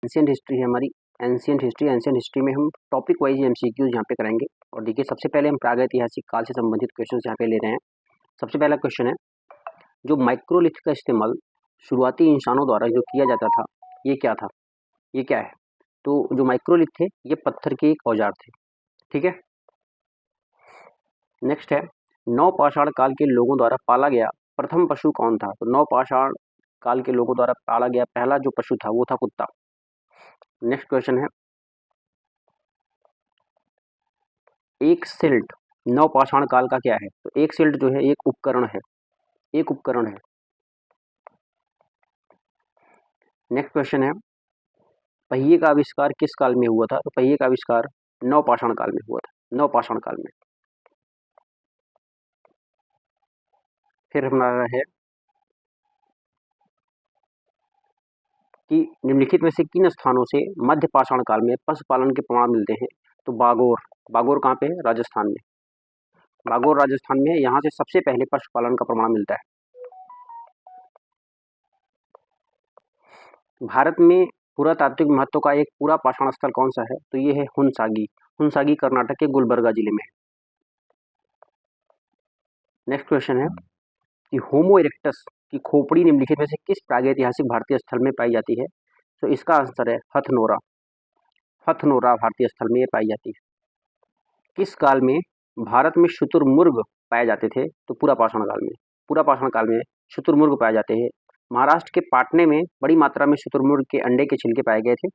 Ancient history है हमारी, ancient history में हम टॉपिक वाइज एमसीक्यूज यहाँ पे कराएंगे। और देखिए सबसे पहले हम प्रागैतिहासिक काल से संबंधित क्वेश्चन यहाँ पे ले रहे हैं। सबसे पहला क्वेश्चन है, जो माइक्रोलिथ का इस्तेमाल शुरुआती इंसानों द्वारा जो किया जाता था, ये क्या था, ये क्या है? तो जो माइक्रोलिथ थे ये पत्थर के एक औजार थे, ठीक है। नेक्स्ट है, नवपाषाण काल के लोगों द्वारा पाला गया प्रथम पशु कौन था? तो नवपाषाण काल के लोगों द्वारा पाला गया पहला जो पशु था वो था कुत्ता। नेक्स्ट क्वेश्चन है, एक सिल्ट नवपाषाण काल का क्या है? तो एक सिल्ट जो है एक उपकरण है, एक उपकरण है। नेक्स्ट क्वेश्चन है, पहिए का आविष्कार किस काल में हुआ था? तो पहिए का आविष्कार नवपाषाण काल में हुआ था, नवपाषाण काल में। फिर हमारा है कि निम्नलिखित में से किन स्थानों से मध्य पाषाण काल में पशुपालन के प्रमाण मिलते हैं? तो बागोर, बागोर कहाँ पे है? राजस्थान में, बागोर राजस्थान में, यहाँ से सबसे पहले पशुपालन का प्रमाण मिलता है। भारत में पुरातात्विक महत्व का एक पूरा पाषाण स्थल कौन सा है? तो ये है हुनसागी, हुनसागी कर्नाटक के गुलबर्गा जिले में। नेक्स्ट क्वेश्चन है कि होमो इरेक्टस की खोपड़ी निम्नलिखित में से किस प्रागैतिहासिक भारतीय स्थल में पाई जाती है? तो इसका आंसर है हथनोरा, हथनोरा भारतीय स्थल में ये पाई जाती है। किस काल में भारत में शुतुरमुर्ग पाए जाते थे? तो पूरा पाषाण काल में, पूरा पाषाण काल में शुतुरमुर्ग पाए जाते हैं। महाराष्ट्र के पाटने में बड़ी मात्रा में शुतुरमुर्ग के अंडे के छिलके पाए गए थे।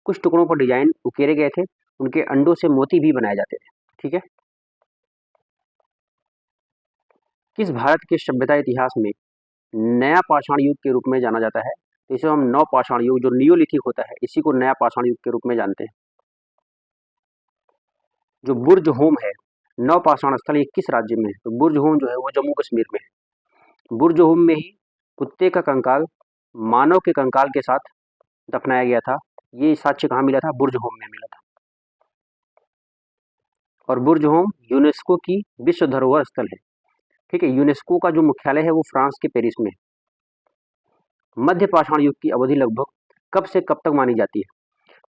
कुछ टुकड़ों पर डिजाइन उकेरे गए थे, उनके अंडों से मोती भी बनाए जाते थे, ठीक है। किस भारत के सभ्यता इतिहास में नया पाषाण युग के रूप में जाना जाता है? तो इसे हम नव पाषाण युग, जो नियोलिथिक होता है, इसी को नया पाषाण युग के रूप में जानते हैं। जो बुर्ज होम है, नव पाषाण स्थल, ये किस राज्य में है? तो बुर्ज होम जो है वो जम्मू कश्मीर में है। बुर्ज होम में ही कुत्ते का कंकाल मानव के कंकाल के साथ दफनाया गया था। ये साक्ष्य कहाँ मिला था? बुर्ज होम में मिला था। और बुर्ज होम यूनेस्को की विश्व धरोहर स्थल है, ठीक है। यूनेस्को का जो मुख्यालय है वो फ्रांस के पेरिस में है। मध्य पाषाण युग की अवधि लगभग कब से कब तक मानी जाती है?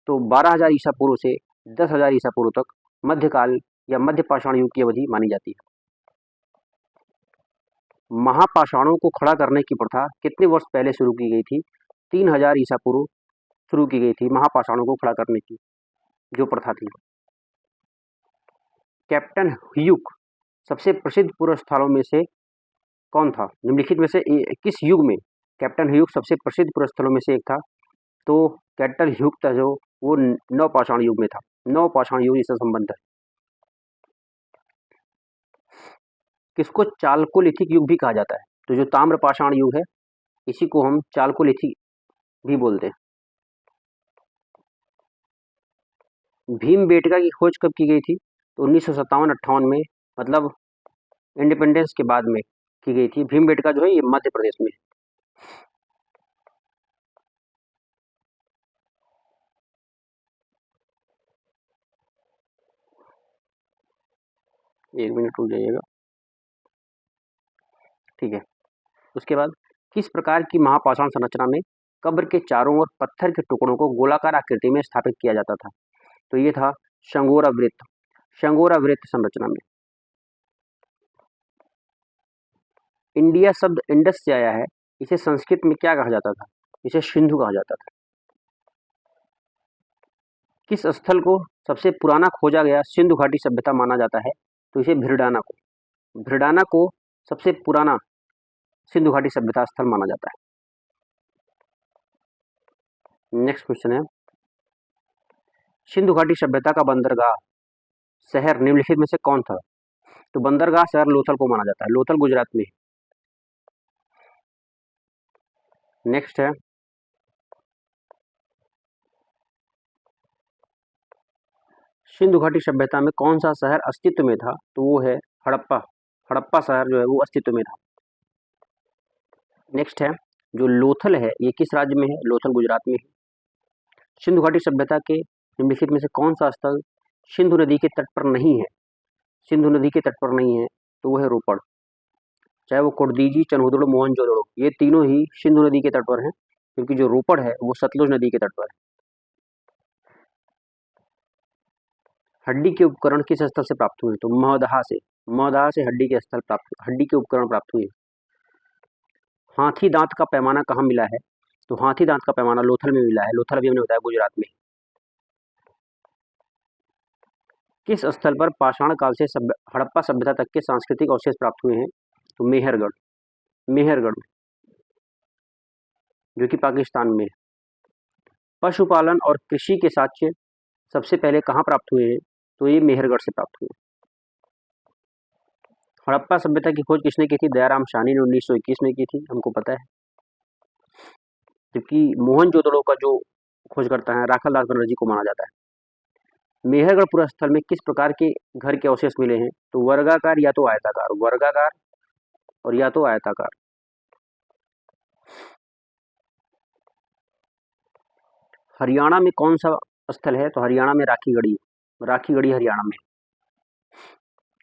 तो 12,000 ईसा पूर्व से 10,000 ईसा पूर्व तक मध्यकाल या मध्य पाषाण युग की अवधि मानी जाती है। महापाषाणों को खड़ा करने की प्रथा कितने वर्ष पहले शुरू की गई थी? 3,000 ईसा पूर्व शुरू की गई थी महापाषाणों को खड़ा करने की जो प्रथा थी। कैप्टन ह्यूक सबसे प्रसिद्ध पूर्व स्थलों में से कौन था? निम्नलिखित में से किस युग में कैप्टन ह्यूक सबसे प्रसिद्ध पूर्व स्थलों में से एक था? तो कैप्टन ह्यूक था जो वो नवपाषाण युग में था, नवपाषाण युग इससे संबंध है। किसको चालकोलिथिक युग भी कहा जाता है? तो जो ताम्रपाषाण युग है इसी को हम चालकोलिथिक भी बोलते हैं। भीमबेटका की खोज कब की गई थी? तो 1957-58 में, मतलब इंडिपेंडेंस के बाद में की गई थी। भीमबेटका जो है ये मध्य प्रदेश में। एक मिनट रुक जाइएगा, ठीक है। उसके बाद किस प्रकार की महापाषाण संरचना में कब्र के चारों ओर पत्थर के टुकड़ों को गोलाकार आकृति में स्थापित किया जाता था? तो ये था शंगोरा वृत्त, शंगोरा वृत्त संरचना में। इंडिया शब्द इंडस से आया है, इसे संस्कृत में क्या कहा जाता था? इसे सिंधु कहा जाता था। किस स्थल को सबसे पुराना खोजा गया सिंधु घाटी सभ्यता माना जाता है? तो इसे भिरडाना को, भिरडाना को सबसे पुराना सिंधु घाटी सभ्यता स्थल माना जाता है। नेक्स्ट क्वेश्चन है, सिंधु घाटी सभ्यता का बंदरगाह शहर निम्नलिखित में से कौन था? तो बंदरगाह शहर लोथल को माना जाता है, लोथल गुजरात में। नेक्स्ट है, सिंधु घाटी सभ्यता में कौन सा शहर अस्तित्व में था? तो वो है हड़प्पा, हड़प्पा शहर जो है वो अस्तित्व में था। नेक्स्ट है, जो लोथल है ये किस राज्य में है? लोथल गुजरात में है। सिंधु घाटी सभ्यता के निम्नलिखित में से कौन सा स्थल सिंधु नदी के तट पर नहीं है? सिंधु नदी के तट पर नहीं है तो वो है रोपड़। चाहे वो कोडदीजी, चनहुदड़ो, मोहनजोदड़ो, ये तीनों ही सिंधु नदी के तट पर हैं, क्योंकि जो रोपड़ है वो सतलुज नदी के तट पर है। हड्डी के उपकरण किस स्थल से प्राप्त हुए? तो मौदहा से हड्डी के उपकरण प्राप्त हुए। हाथी दांत का पैमाना कहाँ मिला है? तो हाथी दांत का पैमाना लोथल में मिला है। लोथल अभी हमने बताया गुजरात में। किस स्थल पर पाषाण काल से हड़प्पा सभ्यता तक के सांस्कृतिक अवशेष प्राप्त हुए हैं? तो मेहरगढ़ जो कि पाकिस्तान में। पशुपालन और कृषि के साक्ष्य सबसे पहले कहाँ प्राप्त हुए हैं? तो ये मेहरगढ़ से प्राप्त हुए। हड़प्पा सभ्यता की खोज किसने की थी? दयाराम साहनी ने 1921 में की थी, हमको पता है। जबकि मोहनजोदड़ो का जो खोज करता है राखाल दास बनर्जी को माना जाता है। मेहरगढ़ पुरा स्थल में किस प्रकार के घर के अवशेष मिले हैं? तो वर्गाकार या तो आयताकार और या तो आयताकार। हरियाणा में कौन सा स्थल है? तो हरियाणा में राखीगढ़ी हरियाणा में।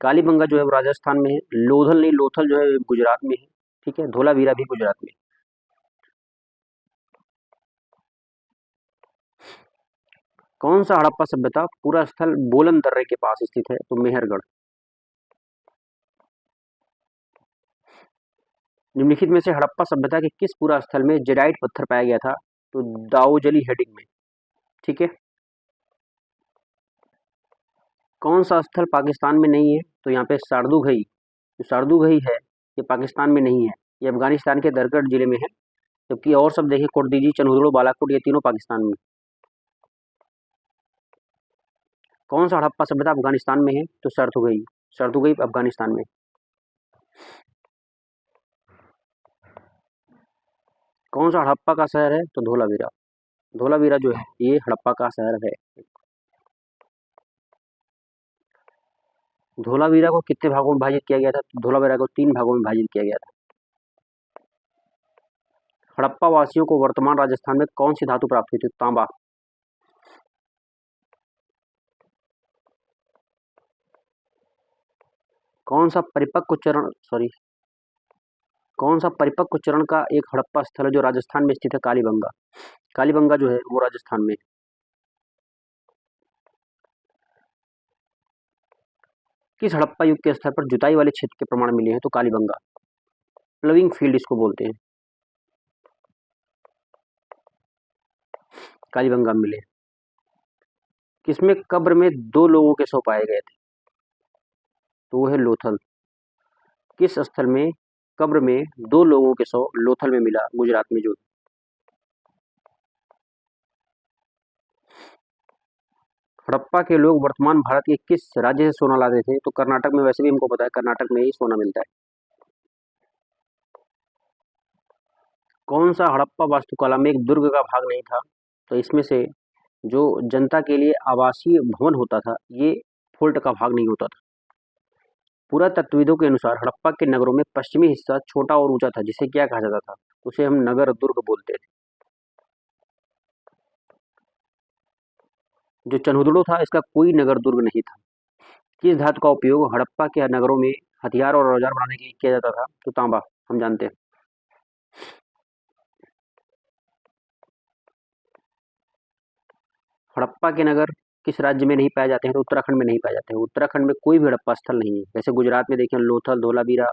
कालीबंगा जो है वो राजस्थान में है। लोथल जो है गुजरात में है। ठीक है, धोलावीरा भी गुजरात में। कौन सा हड़प्पा सभ्यता पूरा स्थल बोलन दर्रे के पास स्थित है? तो मेहरगढ़। निम्नलिखित में से हड़प्पा सभ्यता के किस पूरा स्थल में जेडाइट पत्थर पाया गया था? तो दाऊजली हेडिंग में। ठीक है, कौन सा स्थल पाकिस्तान में नहीं है? तो यहाँ पे सारदूघई है, ये पाकिस्तान में नहीं है, ये अफगानिस्तान के दरगढ़ जिले में है। जबकि और सब देखिए, कोटदीजी, चनहुदड़ो, बालाकोट, ये तीनों पाकिस्तान में। कौन सा हड़प्पा सभ्यता अफगानिस्तान में है? तो सरदुगई अफगानिस्तान में। कौन सा हड़प्पा का शहर है? तो धोलावीरा जो है ये हड़प्पा का शहर है। धोलावीरा को कितने भागों में विभाजित किया गया था? धोलावीरा को 3 भागों में विभाजित किया गया था। हड़प्पा वासियों को वर्तमान राजस्थान में कौन सी धातु प्राप्त हुई थी? तांबा। कौन सा परिपक्व चरण का एक हड़प्पा स्थल है जो राजस्थान में स्थित है? कालीबंगा जो है वो राजस्थान में। किस हड़प्पा युग के स्तर पर जुताई वाले क्षेत्र के प्रमाण मिले हैं? तो कालीबंगा। प्लविंग फील्ड इसको बोलते हैं, कालीबंगा मिले। किसमें कब्र में 2 लोगों के शव पाए गए थे? तो वो है लोथल। किस स्थल में कब्र में 2 लोगों के शव लोथल में मिला? गुजरात में जो। हड़प्पा के लोग वर्तमान भारत के किस राज्य से सोना लाते थे? तो कर्नाटक में। वैसे भी हमको पता है कर्नाटक में ही सोना मिलता है। कौन सा हड़प्पा वास्तुकला में एक दुर्ग का भाग नहीं था? तो इसमें से जो जनता के लिए आवासीय भवन होता था ये फोर्ट का भाग नहीं होता था। पुरातत्वविदों के अनुसार हड़प्पा के नगरों में पश्चिमी हिस्सा छोटा और ऊंचा था, जिसे क्या कहा जाता था? उसे हम नगर दुर्ग बोलते थे। जो चनहुदड़ो था इसका कोई नगर दुर्ग नहीं था। किस धातु का उपयोग हड़प्पा के नगरों में हथियार और औजार बनाने के लिए किया जाता था? तो तांबा, हम जानते हैं। हड़प्पा के नगर किस राज्य में नहीं पाए जाते हैं? तो उत्तराखंड में नहीं पाए जाते हैं। उत्तराखंड में कोई भी हड़प्पा स्थल नहीं है। जैसे गुजरात में देखिए लोथल, धोलावीरा,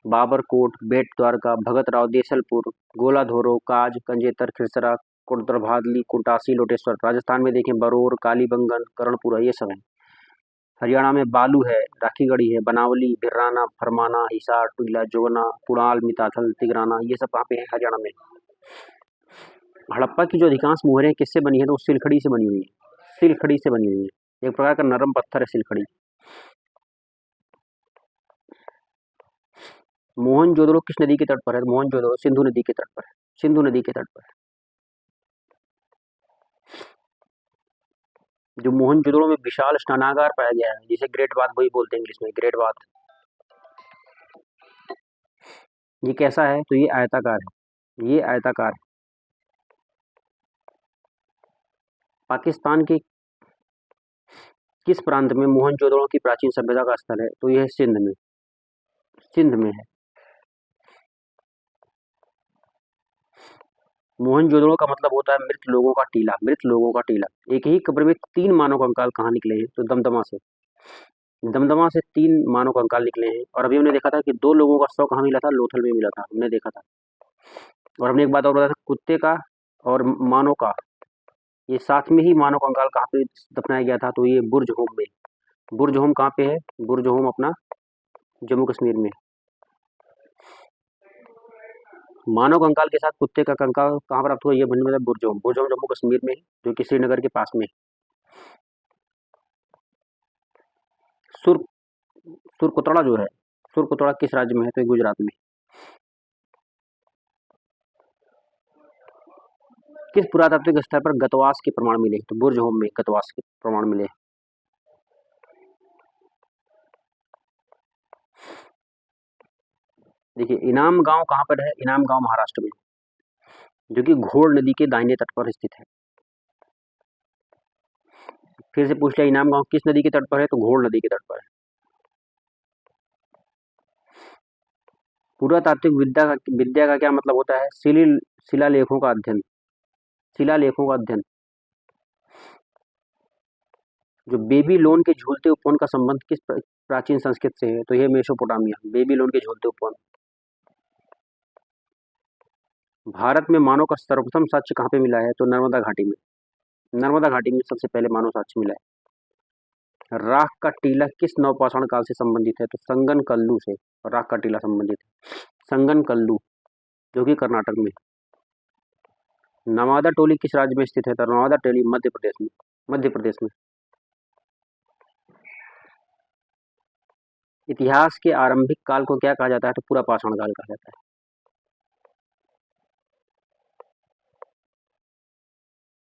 बाबरकोट, बेट द्वारका, भगत राव, देसलपुर, गोलाधोरो, काज, कंजेतर, खिरसरा, कुटद्रभादली, कुटासी, लोटेश्वर। राजस्थान में देखें बरौर, कालीबंगन, कर्णपुरा, ये सब है। हरियाणा में बालू है, राखीगढ़ी है, बनावली, भिराना, फरमाना, हिसार, टुल्ला, जोगना, पुड़ाल, मिताथल, तिगराना, ये सब कहाँ पे है? हरियाणा में। हड़प्पा की जो अधिकांश मोहरें किससे बनी है? तो सिलखड़ी से बनी हुई है। सिलखड़ी से बनी हुई है, एक प्रकार का नरम पत्थर है सिलखड़ी। मोहनजोदड़ो किस नदी के तट पर है? मोहनजोदड़ो सिंधु नदी के तट पर है। सिंधु नदी के तट पर है। जो मोहनजोदड़ो में विशाल स्नानागार पाया गया है जिसे ग्रेट बाथ वही बोलते हैं इंग्लिश में, ग्रेट बाथ, ये कैसा है? तो ये आयताकार है, ये आयताकार है। पाकिस्तान के किस प्रांत में मोहनजोदड़ो की प्राचीन सभ्यता का स्थल है? तो यह सिंध में है। मोहनजोदड़ो का मतलब होता है मृत लोगों का टीला, मृत लोगों का टीला। एक ही कब्र में 3 मानव कंकाल कहाँ निकले हैं? तो दमदमा से 3 मानव कंकाल निकले हैं। और अभी हमने देखा था कि 2 लोगों का शव कहाँ मिला था? लोथल में मिला था, हमने देखा था। और हमने एक बात और बताया था, कुत्ते का और मानव का, ये साथ में ही मानव कंकाल कहाँ पे दफनाया गया था? तो ये बुर्ज होम में। बुर्ज होम कहाँ पे है? बुर्ज होम अपना जम्मू कश्मीर में। मानव कंकाल के साथ कुत्ते का कंकाल कहाँ प्राप्त हुआ? ये बनने मतलब बुर्ज होम। बुर्ज होम जम्मू कश्मीर में है, जो कि श्रीनगर के पास में। सुर सुरकोतड़ा जो है, सुरकोतड़ा किस राज्य में है? तो ये गुजरात में। किस पुरातात्विक स्थल पर गतवास के प्रमाण मिले? तो बुर्ज होम में गतवास के प्रमाण मिले। देखिए, इनाम गांव कहाँ पर है? इनाम गांव महाराष्ट्र में, जो कि घोड़ नदी के दाहिने तट पर स्थित है। फिर से पूछ लिया, इनाम गांव किस नदी के तट पर है? तो घोड़ नदी के तट पर है। पुरातात्विक विद्या का क्या मतलब होता है? शिलालेखों का अध्ययन। शिलालेखों का अध्ययन। जो बेबीलोन के झूलते उपवन का संबंध किस प्राचीन संस्कृत से है? तो यह मेसोपोटामिया, बेबीलोन के झूलते उपवन। भारत में मानव का सर्वप्रथम साक्ष्य कहाँ पे मिला है? तो नर्मदा घाटी में। नर्मदा घाटी में सबसे पहले मानव साक्ष्य मिला है। राख का टीला किस नवपाषाण काल से संबंधित है? तो संगन कल्लू से राख का टीला संबंधित है। संगन कल्लू, जो कि कर्नाटक में। नवादा टोली किस राज्य में स्थित है? तो नवादा टोली मध्य प्रदेश में। मध्य प्रदेश में। इतिहास के आरंभिक काल को क्या कहा जाता है? तो पूरा पाषाण काल कहा जाता है।